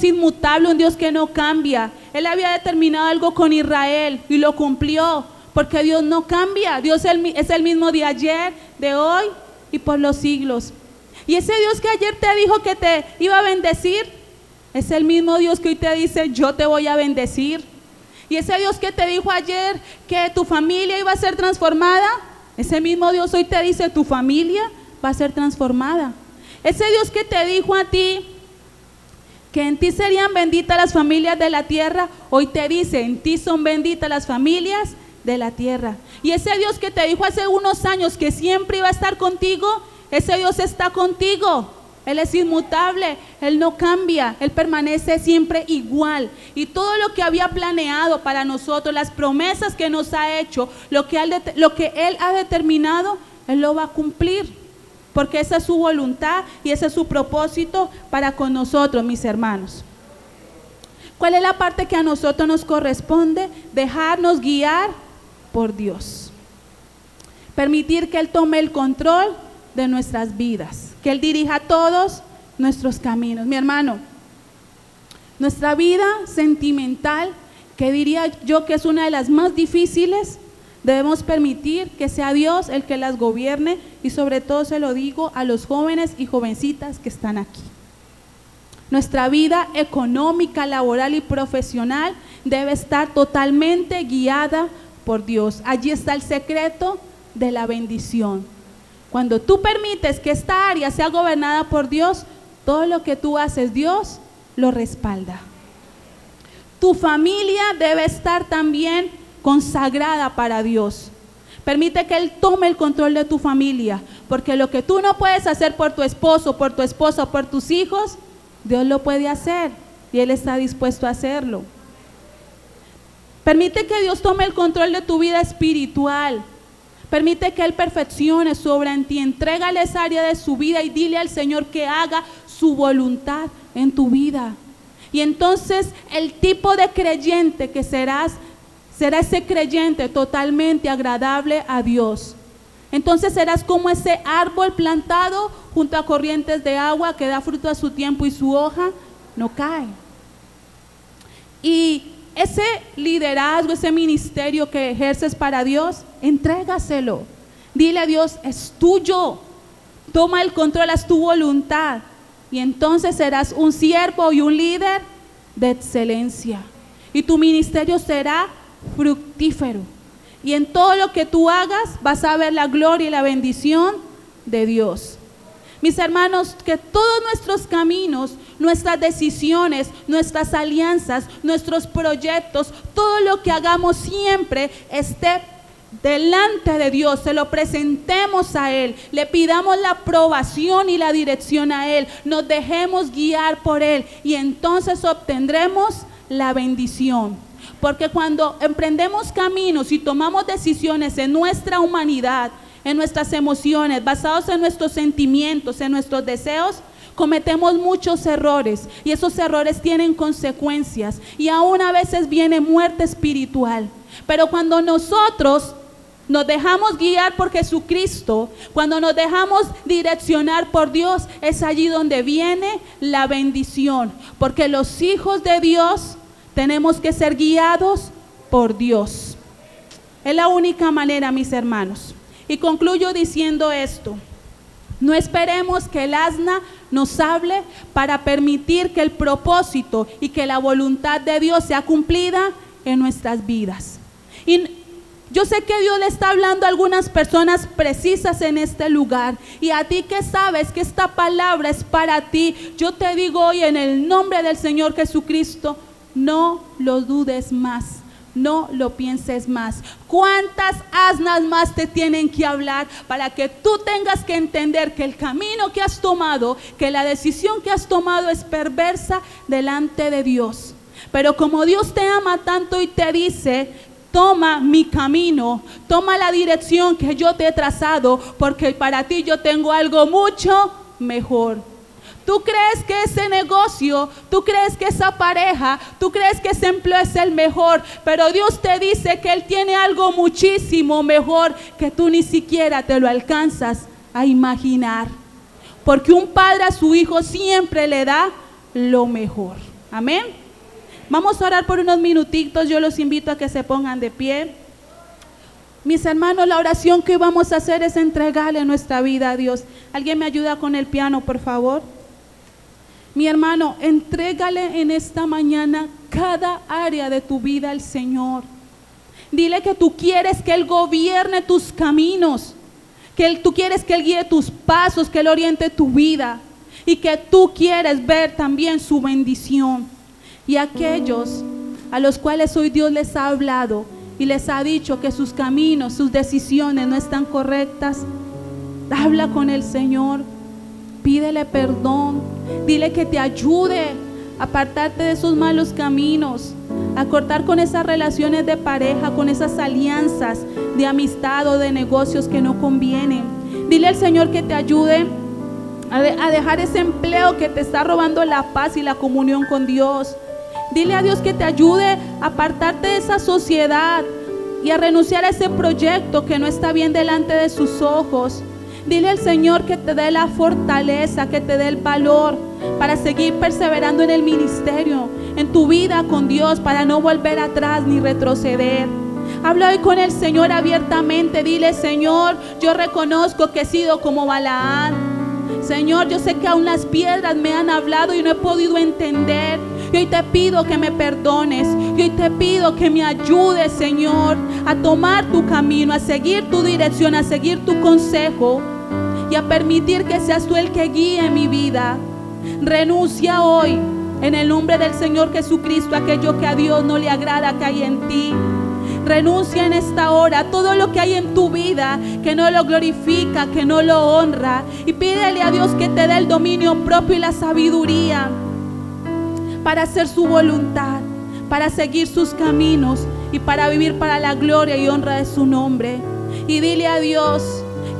inmutable, un Dios que no cambia. Él había determinado algo con Israel y lo cumplió, porque Dios no cambia. Dios es el mismo de ayer, de hoy y por los siglos. Y ese Dios que ayer te dijo que te iba a bendecir, es el mismo Dios que hoy te dice, yo te voy a bendecir. Y ese Dios que te dijo ayer que tu familia iba a ser transformada, ese mismo Dios hoy te dice, tu familia va a ser transformada. Ese Dios que te dijo a ti que en ti serían benditas las familias de la tierra, hoy te dice, en ti son benditas las familias de la tierra. Y ese Dios que te dijo hace unos años que siempre iba a estar contigo, ese Dios está contigo. Él es inmutable, Él no cambia, Él permanece siempre igual. Y todo lo que había planeado para nosotros, las promesas que nos ha hecho, lo que Él ha determinado, Él lo va a cumplir. Porque esa es su voluntad y ese es su propósito para con nosotros, mis hermanos. ¿Cuál es la parte que a nosotros nos corresponde? Dejarnos guiar por Dios. Permitir que Él tome el control de nuestras vidas, que Él dirija todos nuestros caminos. Mi hermano, nuestra vida sentimental, que diría yo que es una de las más difíciles, debemos permitir que sea Dios el que las gobierne, y sobre todo se lo digo a los jóvenes y jovencitas que están aquí. Nuestra vida económica, laboral y profesional debe estar totalmente guiada por Dios. Allí está el secreto de la bendición. Cuando tú permites que esta área sea gobernada por Dios, todo lo que tú haces, Dios lo respalda. Tu familia debe estar también consagrada para Dios. Permite que Él tome el control de tu familia, porque lo que tú no puedes hacer por tu esposo, por tu esposa, por tus hijos, Dios lo puede hacer y Él está dispuesto a hacerlo. Permite que Dios tome el control de tu vida espiritual. Permite que Él perfeccione su obra en ti. Entrégale esa área de su vida y dile al Señor que haga su voluntad en tu vida. Y entonces el tipo de creyente que será ese creyente totalmente agradable a Dios. Entonces serás como ese árbol plantado junto a corrientes de agua que da fruto a su tiempo y su hoja no cae. Y ese liderazgo, ese ministerio que ejerces para Dios, entrégaselo. Dile a Dios, es tuyo. Toma el control, haz tu voluntad. Y entonces serás un siervo y un líder de excelencia. Y tu ministerio será fructífero. Y en todo lo que tú hagas vas a ver la gloria y la bendición de Dios. Mis hermanos, que todos nuestros caminos, nuestras decisiones, nuestras alianzas, nuestros proyectos, todo lo que hagamos siempre esté delante de Dios, se lo presentemos a Él, le pidamos la aprobación y la dirección a Él, nos dejemos guiar por Él y entonces obtendremos la bendición. Porque cuando emprendemos caminos y tomamos decisiones en nuestra humanidad, en nuestras emociones, basados en nuestros sentimientos, en nuestros deseos, cometemos muchos errores y esos errores tienen consecuencias y aún a veces viene muerte espiritual. Pero cuando nosotros nos dejamos guiar por Jesucristo, cuando nos dejamos direccionar por Dios, es allí donde viene la bendición, porque los hijos de Dios tenemos que ser guiados por Dios. Es la única manera, mis hermanos. Y concluyo diciendo esto: no esperemos que el asna nos hable para permitir que el propósito y que la voluntad de Dios sea cumplida en nuestras vidas. Y yo sé que Dios le está hablando a algunas personas precisas en este lugar, y a ti que sabes que esta palabra es para ti, yo te digo hoy en el nombre del Señor Jesucristo, no lo dudes más, no lo pienses más. ¿Cuántas asnas más te tienen que hablar para que tú tengas que entender que el camino que has tomado, que la decisión que has tomado es perversa delante de Dios? Pero como Dios te ama tanto y te dice: toma mi camino, toma la dirección que yo te he trazado, porque para ti yo tengo algo mucho mejor. Tú crees que ese negocio, tú crees que esa pareja, tú crees que ese empleo es el mejor, pero Dios te dice que Él tiene algo muchísimo mejor que tú ni siquiera te lo alcanzas a imaginar. Porque un padre a su hijo siempre le da lo mejor. Amén. Vamos a orar por unos minutitos. Yo los invito a que se pongan de pie. Mis hermanos, la oración que vamos a hacer es entregarle nuestra vida a Dios. ¿Alguien me ayuda con el piano, por favor? Mi hermano, entrégale en esta mañana cada área de tu vida al Señor. Dile que tú quieres que Él gobierne tus caminos, que tú quieres que Él guíe tus pasos, que Él oriente tu vida y que tú quieres ver también su bendición. Y aquellos a los cuales hoy Dios les ha hablado y les ha dicho que sus caminos, sus decisiones no están correctas, habla con el Señor, pídele perdón, dile que te ayude a apartarte de esos malos caminos, a cortar con esas relaciones de pareja, con esas alianzas de amistad o de negocios que no convienen. Dile al Señor que te ayude a dejar ese empleo que te está robando la paz y la comunión con Dios. Dile a Dios que te ayude a apartarte de esa sociedad y a renunciar a ese proyecto que no está bien delante de sus ojos. Dile al Señor que te dé la fortaleza, que te dé el valor para seguir perseverando en el ministerio, en tu vida con Dios, para no volver atrás ni retroceder. Habla hoy con el Señor abiertamente. Dile: Señor, yo reconozco que he sido como Balaam. Señor, yo sé que aún las piedras me han hablado y no he podido entender. Y hoy te pido que me perdones. Y hoy te pido que me ayudes, Señor, a tomar tu camino, a seguir tu dirección, a seguir tu consejo y a permitir que seas tú el que guíe mi vida. Renuncia hoy, en el nombre del Señor Jesucristo, a aquello que a Dios no le agrada que hay en ti. Renuncia en esta hora a todo lo que hay en tu vida que no lo glorifica, que no lo honra, y pídele a Dios que te dé el dominio propio y la sabiduría para hacer su voluntad, para seguir sus caminos y para vivir para la gloria y honra de su nombre. Y dile a Dios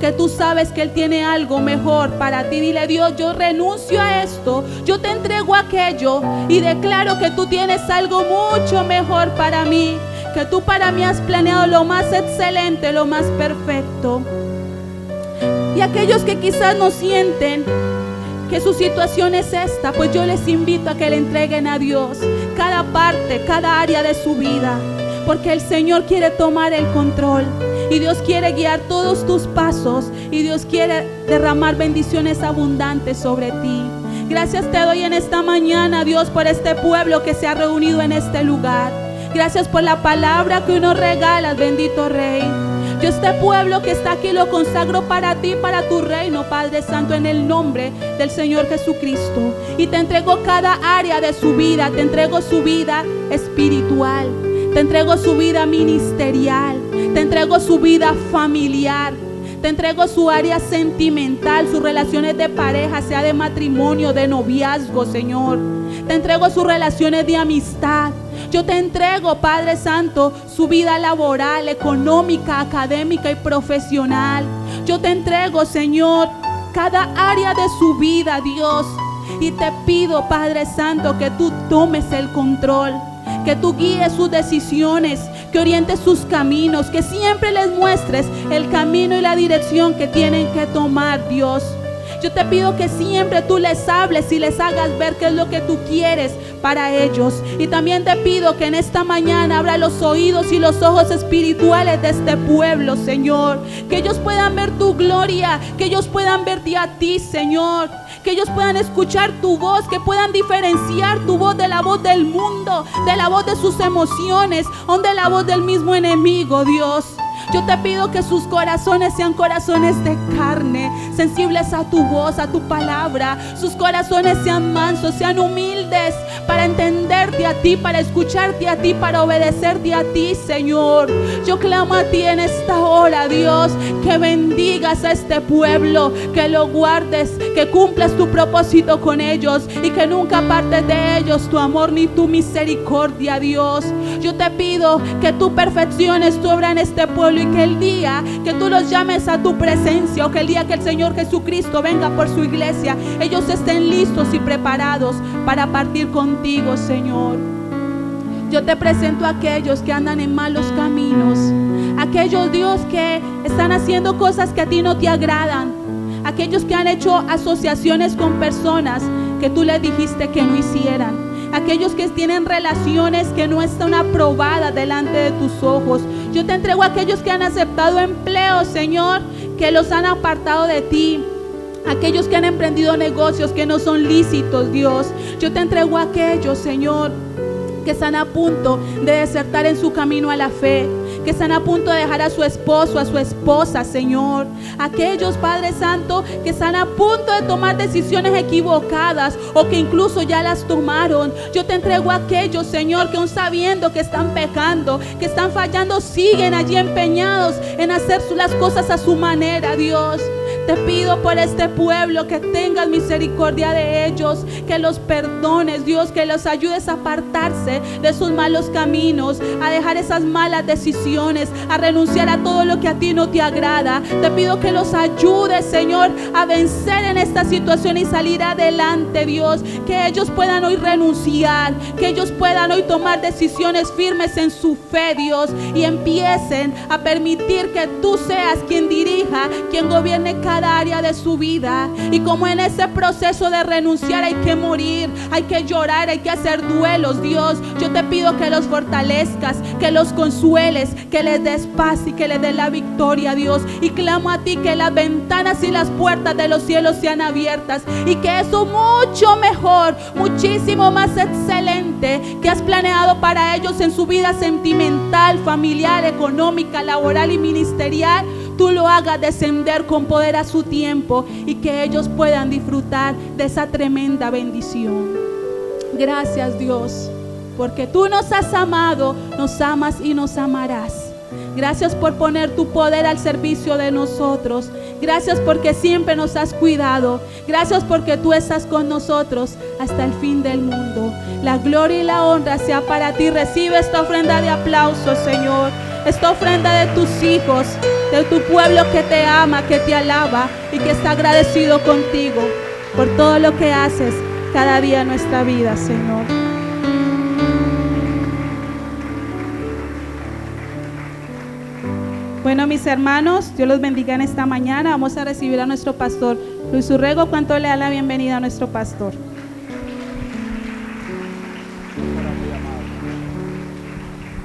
que tú sabes que Él tiene algo mejor para ti. Dile: Dios, yo renuncio a esto, yo te entrego aquello y declaro que tú tienes algo mucho mejor para mí, que tú para mí has planeado lo más excelente, lo más perfecto. Y aquellos que quizás no sienten que su situación es esta, pues yo les invito a que le entreguen a Dios cada parte, cada área de su vida, porque el Señor quiere tomar el control y Dios quiere guiar todos tus pasos y Dios quiere derramar bendiciones abundantes sobre ti. Gracias te doy en esta mañana, Dios, por este pueblo que se ha reunido en este lugar. Gracias por la palabra que hoy nos regalas, bendito Rey. Yo este pueblo que está aquí lo consagro para ti, para tu reino, Padre Santo, en el nombre del Señor Jesucristo. Y te entrego cada área de su vida. Te entrego su vida espiritual, te entrego su vida ministerial, te entrego su vida familiar, te entrego su área sentimental, sus relaciones de pareja, sea de matrimonio, de noviazgo, Señor. Te entrego sus relaciones de amistad. Yo te entrego, Padre Santo, su vida laboral, económica, académica y profesional. Yo te entrego, Señor, cada área de su vida, Dios. Y te pido, Padre Santo, que tú tomes el control, que tú guíes sus decisiones, que orientes sus caminos, que siempre les muestres el camino y la dirección que tienen que tomar, Dios. Yo te pido que siempre tú les hables y les hagas ver qué es lo que tú quieres para ellos. Y también te pido que en esta mañana abra los oídos y los ojos espirituales de este pueblo, Señor. Que ellos puedan ver tu gloria, que ellos puedan verte a ti, Señor. Que ellos puedan escuchar tu voz, que puedan diferenciar tu voz de la voz del mundo, de la voz de sus emociones o de la voz del mismo enemigo, Dios. Yo te pido que sus corazones sean corazones de carne, sensibles a tu voz, a tu palabra. Sus corazones sean mansos, sean humildes para entenderte a ti, para escucharte a ti, para obedecerte a ti, Señor. Yo clamo a ti en esta hora, Dios, que bendigas a este pueblo, que lo guardes, que cumplas tu propósito con ellos y que nunca apartes de ellos tu amor ni tu misericordia, Dios. Yo te pido que tú perfecciones tu obra en este pueblo y que el día que tú los llames a tu presencia, o que el día que el Señor Jesucristo venga por su iglesia, ellos estén listos y preparados para partir contigo, Señor. Yo te presento a aquellos que andan en malos caminos, aquellos, Dios, que están haciendo cosas que a ti no te agradan, aquellos que han hecho asociaciones con personas que tú les dijiste que no hicieran, aquellos que tienen relaciones que no están aprobadas delante de tus ojos. Yo te entrego a aquellos que han aceptado empleos, Señor, que los han apartado de ti, aquellos que han emprendido negocios que no son lícitos, Dios. Yo te entrego a aquellos, Señor, que están a punto de desertar en su camino a la fe, que están a punto de dejar a su esposo, a su esposa, Señor. Aquellos, Padre Santo, que están a punto de tomar decisiones equivocadas o que incluso ya las tomaron. Yo te entrego a aquellos, Señor, que aún sabiendo que están pecando, que están fallando, siguen allí empeñados en hacer las cosas a su manera, Dios. Te pido por este pueblo que tengas misericordia de ellos, que los perdones, Dios, que los ayudes a apartarse de sus malos caminos, a dejar esas malas decisiones, a renunciar a todo lo que a ti no te agrada. Te pido que los ayudes, Señor, a vencer en esta situación y salir adelante, Dios, que ellos puedan hoy renunciar, que ellos puedan hoy tomar decisiones firmes en su fe, Dios, y empiecen a permitir que tú seas quien dirija, quien gobierne cada área de su vida. Y como en ese proceso de renunciar hay que morir, hay que llorar, hay que hacer duelos, Dios, yo te pido que los fortalezcas, que los consueles, que les des paz y que les des la victoria, Dios. Y clamo a ti que las ventanas y las puertas de los cielos sean abiertas y que eso mucho mejor, muchísimo más excelente que has planeado para ellos en su vida sentimental, familiar, económica, laboral y ministerial, tú lo hagas descender con poder a su tiempo y que ellos puedan disfrutar de esa tremenda bendición. Gracias, Dios, porque tú nos has amado, nos amas y nos amarás. Gracias por poner tu poder al servicio de nosotros. Gracias porque siempre nos has cuidado. Gracias porque tú estás con nosotros hasta el fin del mundo. La gloria y la honra sea para ti. Recibe esta ofrenda de aplausos, Señor. Esta ofrenda de tus hijos, de tu pueblo que te ama, que te alaba y que está agradecido contigo por todo lo que haces cada día en nuestra vida, Señor. Bueno, mis hermanos, Dios los bendiga en esta mañana. Vamos a recibir a nuestro pastor Luis Urrego. ¿Cuánto le da la bienvenida a nuestro pastor?